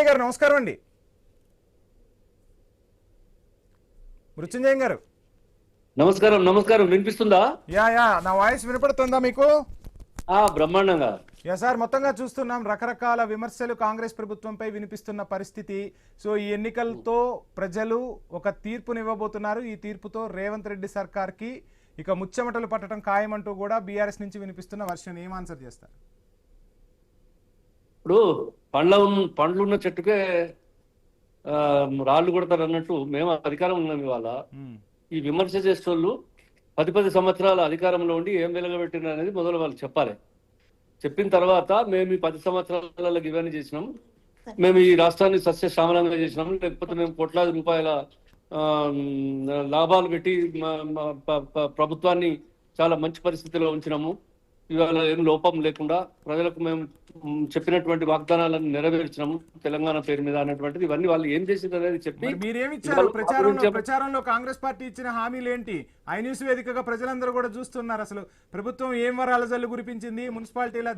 గారు నమస్కారం అండి. మృత్యుంజయం గారు నమస్కారం. నమస్కారం. వినిపిస్తుందా? నా వాయిస్ వినపడుతుందా మీకు? బ్రహ్మాండంగా. సార్, మొత్తంగా చూస్తున్నాం రకరకాల విమర్శలు కాంగ్రెస్ ప్రభుత్వంపై వినిపిస్తున్న పరిస్థితి. సో ఈ ఎన్నికలతో ప్రజలు ఒక తీర్పునివ్వబోతున్నారు. ఈ తీర్పుతో రేవంత్ రెడ్డి సర్కార్కి ఇక ముచ్చెమటలు పట్టడం ఖాయమంటూ కూడా బీఆర్ఎస్ నుంచి వినిపిస్తున్న వర్షన్ ఏం ఆన్సర్ చేస్తారు? ఇప్పుడు పండ్లున్న చెట్టుకే రాళ్ళు కొడతారు అన్నట్టు మేము అధికారం ఉన్నాం. ఇవాళ ఈ విమర్శ చేసేటోళ్ళు 10 సంవత్సరాల అధికారంలో ఉండి ఏం వెలగబెట్టిన అనేది మొదలు వాళ్ళు చెప్పాలి. చెప్పిన తర్వాత మేము ఈ 10 సంవత్సరాలలో ఇవన్నీ చేసినాం, మేము ఈ రాష్ట్రాన్ని సస్యశ్యామలంగా చేసినాం, లేకపోతే మేము కోట్లాది రూపాయల లాభాలు పెట్టి ప్రభుత్వాన్ని చాలా మంచి పరిస్థితిలో ఉంచినాము, ఇవాళ ఏం లోపం లేకుండా ప్రజలకు మేము చెప్పినటువంటి వాగ్దానాలను నెరవేర్చినాము తెలంగాణ పేరు మీద అనేటువంటిది, ఇవన్నీ వాళ్ళు ఏం చేసింది అనేది చెప్పి మీరేమిచ్చారు ప్రచారంలో కాంగ్రెస్ పార్టీ ఇచ్చిన హామీలు ఏంటి? ఐ న్యూస్ వేదికగా ప్రజలందరూ కూడా చూస్తున్నారు. అసలు ప్రభుత్వం ఏం వరాల జల్లు కురిపించింది, మున్సిపాలిటీల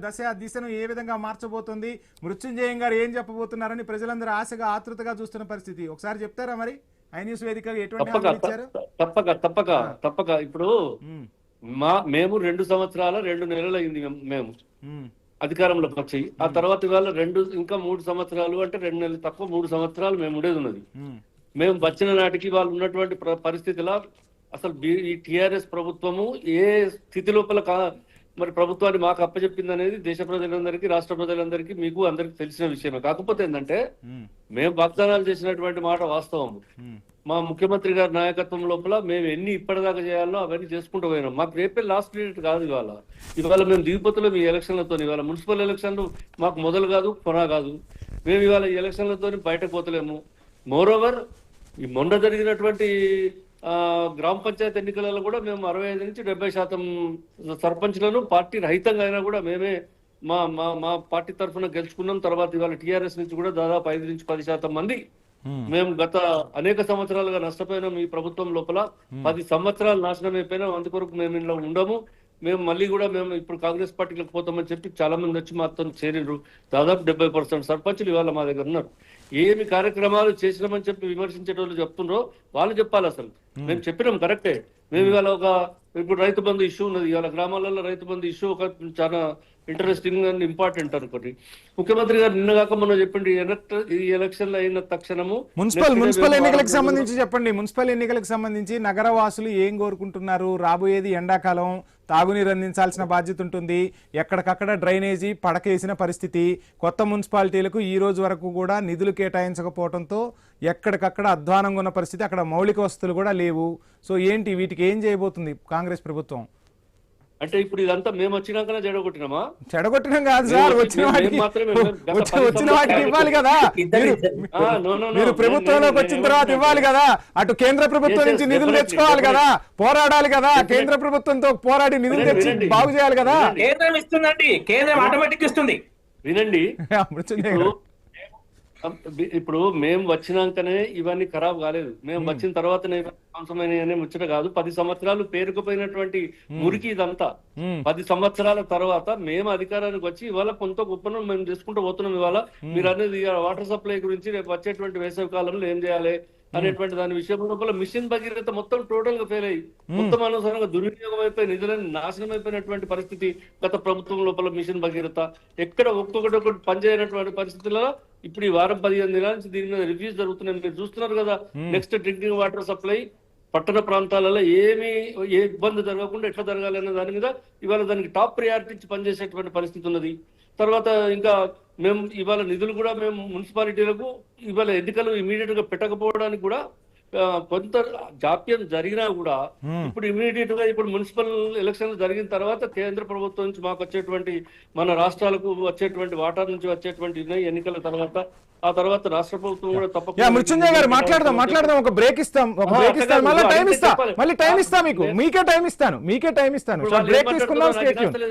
దిశను ఏ విధంగా మార్చబోతుంది, మృత్యుంజయం గారు ఏం చెప్పబోతున్నారని ప్రజలందరూ ఆశగా ఆతృతగా చూస్తున్న పరిస్థితి. ఒకసారి చెప్తారా మరి ఐ న్యూస్ వేదికగా ఎటువంటి హామీలు ఇచ్చారు? తప్పక ఇప్పుడు మేము 2 సంవత్సరాల 2 నెలలు అయింది మేము అధికారంలోకి వచ్చి. ఆ తర్వాత ఇవాళ ఇంకా 3 సంవత్సరాలు అంటే 2 నెలలు తక్కువ 3 సంవత్సరాలు మేము ఉండేది ఉన్నది. మేము వచ్చిన నాటికి వాళ్ళు ఉన్నటువంటి పరిస్థితిలో అసలు ఈ టిఆర్ఎస్ ప్రభుత్వము ఏ స్థితి లోపల మరి ప్రభుత్వాన్ని మాకు అప్పచెప్పింది అనేది దేశ ప్రజలందరికీ, రాష్ట్ర ప్రజలందరికీ, మీకు అందరికి తెలిసిన విషయమే. కాకపోతే ఏంటంటే మేము వాగ్దానాలు చేసినటువంటి మాట వాస్తవం. మా ముఖ్యమంత్రి గారి నాయకత్వం లోపల మేము ఎన్ని ఇప్పటిదాకా చేయాలో అవన్నీ చేసుకుంటూ పోయినాం. మాకు రేపే లాస్ట్ మినిట్ కాదు. ఇవాళ మేము దిగిపోతున్నాం ఈ ఎలక్షన్లతో. ఇవాళ మున్సిపల్ ఎలక్షన్లు మాకు మొదలు కాదు, కొన కాదు. మేము ఇవాళ ఈ ఎలక్షన్లతో బయటకు పోతలేము. మోరోవర్ ఈ మొన్న జరిగినటువంటి గ్రామ పంచాయతీ ఎన్నికలలో కూడా మేము 65 నుంచి 70% సర్పంచ్లను పార్టీ రహితంగా అయినా కూడా మేమే మా పార్టీ తరఫున గెలుచుకున్నాం. తర్వాత ఇవాళ టీఆర్ఎస్ నుంచి కూడా దాదాపు 5 నుంచి 10% మంది మేము గత అనేక సంవత్సరాలుగా నష్టపోయినాం. ఈ ప్రభుత్వం లోపల 10 సంవత్సరాలు నాశనం అయిపోయినాం. అందుకొరకు మేము ఇంట్లో ఉండము. మేము మళ్ళీ కూడా మేము ఇప్పుడు కాంగ్రెస్ పార్టీలకు పోతామని చెప్పి చాలా మంది వచ్చి మాతో చేరినరు. దాదాపు 70% సర్పంచులు ఇవాళ మా దగ్గర ఉన్నారు. ఏమి కార్యక్రమాలు చేసినామని చెప్పి విమర్శించేటోళ్ళు చెప్తున్నారో వాళ్ళు చెప్పాలి. అసలు మేము చెప్పినాం కరెక్టే. మేము ఇవాళ ఇప్పుడు రైతు బంధు ఇష్యూ ఉన్నది. ఇవాళ గ్రామాలలో రైతు బంధు ఇష్యూ ఒక చాలా ఇంట్రెస్టింగ్ అండ్ ఇంపార్టెంట్ అనుకోండి. ముఖ్యమంత్రి గారు నిన్నగాక మొన్న చెప్పండి, ఈ ఎలక్షన్లు అయిన తక్షణము మున్సిపల్ ఎన్నికలకు సంబంధించి చెప్పండి. మున్సిపల్ ఎన్నికలకు సంబంధించి నగరవాసులు ఏం కోరుకుంటున్నారు? రాబోయేది ఎండాకాలం, తాగునీరు అందించాల్సిన బాధ్యత ఉంటుంది. ఎక్కడికక్కడ డ్రైనేజీ పడకేసిన పరిస్థితి. కొత్త మున్సిపాలిటీలకు ఈ రోజు వరకు కూడా నిధులు కేటాయించకపోవడంతో ఎక్కడికక్కడ అధ్వానంగా ఉన్న పరిస్థితి. అక్కడ మౌలిక వసతులు కూడా లేవు. సో ఏంటి, వీటికి ఏం చేయబోతుంది కాంగ్రెస్ ప్రభుత్వం? అంటే ఇప్పుడు ఇదంతా మేము వచ్చినాకనే చెడగొట్టినామా? చెడగొట్టినాం కాదు సార్, వచ్చిన వాటికి ఇవ్వాలి కదా. మీరు ప్రభుత్వంలోకి వచ్చిన తర్వాత ఇవ్వాలి కదా. అటు కేంద్ర ప్రభుత్వం నుంచి నిధులు తెచ్చుకోవాలి కదా, పోరాడాలి కదా. కేంద్ర ప్రభుత్వంతో పోరాడి నిధులు తెచ్చి బాగు చేయాలి కదా. కేంద్రం ఇస్తుందండి, కేంద్రం ఆటోమేటిక్ ఇస్తుంది. వినండి, ఇప్పుడు మేము వచ్చినాకనే ఇవన్నీ ఖరాబ్ కాలేదు. మేము వచ్చిన తర్వాతనే అంశమైన ముచ్చట కాదు. 10 సంవత్సరాలు పేరుకుపోయినటువంటి మురికి ఇదంతా. 10 సంవత్సరాల తర్వాత మేము అధికారానికి వచ్చి ఇవాళ కొంత గొప్పను మేము చేసుకుంటూ పోతున్నాం. ఇవాళ మీరు అనేది వాటర్ సప్లై గురించి రేపు వచ్చేటువంటి వేసవి కాలంలో ఏం చేయాలి అనేటువంటి దాని విషయం లోపల మిషన్ భగీరథ మొత్తం టోటల్ గా ఫెయిల్ అయ్యి మొత్తం అనవసరంగా దుర్వినియోగం అయిపోయి నిధులను నాశనం అయిపోయినటువంటి పరిస్థితి గత ప్రభుత్వం లోపల. మిషన్ భగీరథ ఎక్కడ ఒక్కొక్కటి పనిచేయనటువంటి పరిస్థితుల్లో ఇప్పుడు ఈ వారం 15 దినాల నుంచి దీని మీద రివ్యూస్ జరుగుతున్నాయి. మీరు చూస్తున్నారు కదా. నెక్స్ట్ డ్రింకింగ్ వాటర్ సప్లై పట్టణ ప్రాంతాలలో ఏ ఇబ్బంది జరగకుండా ఎట్లా జరగాలి అనే దాని మీద ఇవాళ దానికి టాప్ ప్రయారిటీ ఇచ్చి పనిచేసేటువంటి పరిస్థితి ఉన్నది. తర్వాత ఇంకా మేము ఇవాళ నిధులు కూడా మేము మున్సిపాలిటీలకు ఇవాళ ఎన్నికలు ఇమీడియట్ గా పెట్టకపోవడానికి కూడా కొంత జాప్యం జరిగినా కూడా ఇప్పుడు ఇమీడియట్ గా ఇప్పుడు మున్సిపల్ ఎలక్షన్లు జరిగిన తర్వాత కేంద్ర ప్రభుత్వం నుంచి మాకు వచ్చేటువంటి మన రాష్ట్రాలకు వచ్చేటువంటి వాటా నుంచి వచ్చేటువంటి ఎన్నికల తర్వాత ఆ తర్వాత రాష్ట్ర ప్రభుత్వం కూడా తప్పకుండా. మృత్యుంజయ గారు మాట్లాడదాం. ఒక బ్రేక్ ఇస్తాం. మళ్ళీ టైం ఇస్తా. మీకే టైం ఇస్తాను. బ్రేక్ తీసుకుందాం.